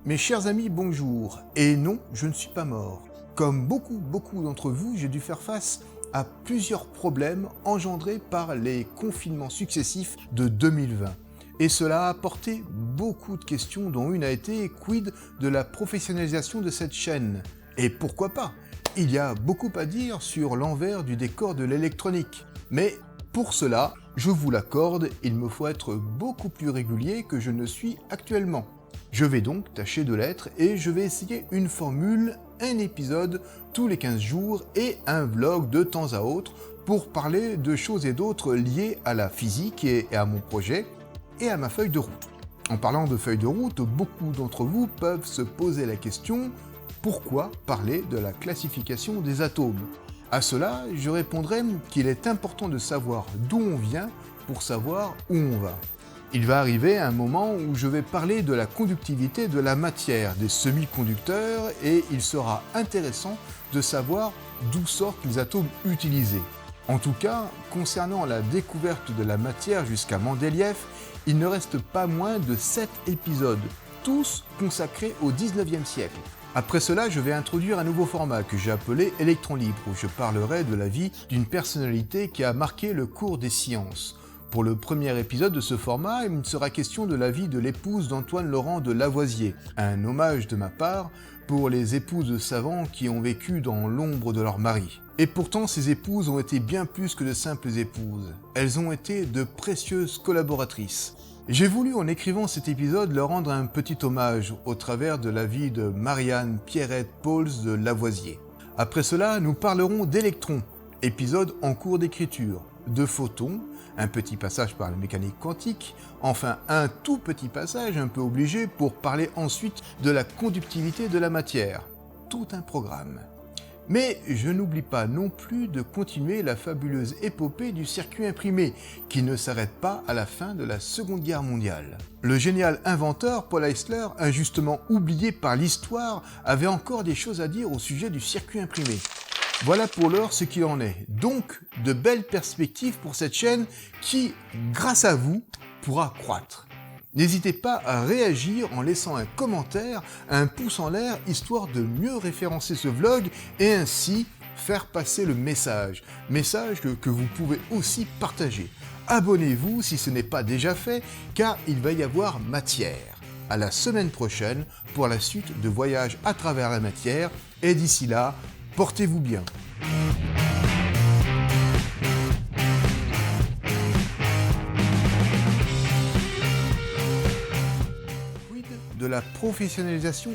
Mes chers amis, bonjour. Et non, je ne suis pas mort. Comme beaucoup d'entre vous, j'ai dû faire face à plusieurs problèmes engendrés par les confinements successifs de 2020. Et cela a apporté beaucoup de questions, dont une a été quid de la professionnalisation de cette chaîne. Et pourquoi pas? Il y a beaucoup à dire sur l'envers du décor de l'électronique. Mais pour cela, je vous l'accorde, il me faut être beaucoup plus régulier que je ne suis actuellement. Je vais donc tâcher de l'être et je vais essayer une formule, un épisode tous les 15 jours et un vlog de temps à autre pour parler de choses et d'autres liées à la physique et à mon projet et à ma feuille de route. En parlant de feuille de route, beaucoup d'entre vous peuvent se poser la question « Pourquoi parler de la classification des atomes ?» À cela, je répondrai qu'il est important de savoir d'où on vient pour savoir où on va. Il va arriver un moment où je vais parler de la conductivité de la matière, des semi-conducteurs, et il sera intéressant de savoir d'où sortent les atomes utilisés. En tout cas, concernant la découverte de la matière jusqu'à Mendeleïev, il ne reste pas moins de 7 épisodes, tous consacrés au 19e siècle. Après cela, je vais introduire un nouveau format que j'ai appelé Électron libre, où je parlerai de la vie d'une personnalité qui a marqué le cours des sciences. Pour le premier épisode de ce format, il sera question de la vie de l'épouse d'Antoine Laurent de Lavoisier, un hommage de ma part pour les épouses de savants qui ont vécu dans l'ombre de leur mari. Et pourtant, ces épouses ont été bien plus que de simples épouses. Elles ont été de précieuses collaboratrices. J'ai voulu, en écrivant cet épisode, leur rendre un petit hommage au travers de la vie de Marianne Pierrette Pauls de Lavoisier. Après cela, nous parlerons d'électrons, épisode en cours d'écriture, de photons, un petit passage par la mécanique quantique, enfin un tout petit passage un peu obligé pour parler ensuite de la conductivité de la matière. Tout un programme. Mais je n'oublie pas non plus de continuer la fabuleuse épopée du circuit imprimé, qui ne s'arrête pas à la fin de la Seconde Guerre mondiale. Le génial inventeur Paul Eisler, injustement oublié par l'histoire, avait encore des choses à dire au sujet du circuit imprimé. Voilà pour l'heure ce qu'il en est. Donc, de belles perspectives pour cette chaîne qui, grâce à vous, pourra croître. N'hésitez pas à réagir en laissant un commentaire, un pouce en l'air, histoire de mieux référencer ce vlog et ainsi faire passer le message. Message que vous pouvez aussi partager. Abonnez-vous si ce n'est pas déjà fait, car il va y avoir matière. À la semaine prochaine pour la suite de Voyage à travers la matière, et d'ici là, portez-vous bien. Quid de la professionnalisation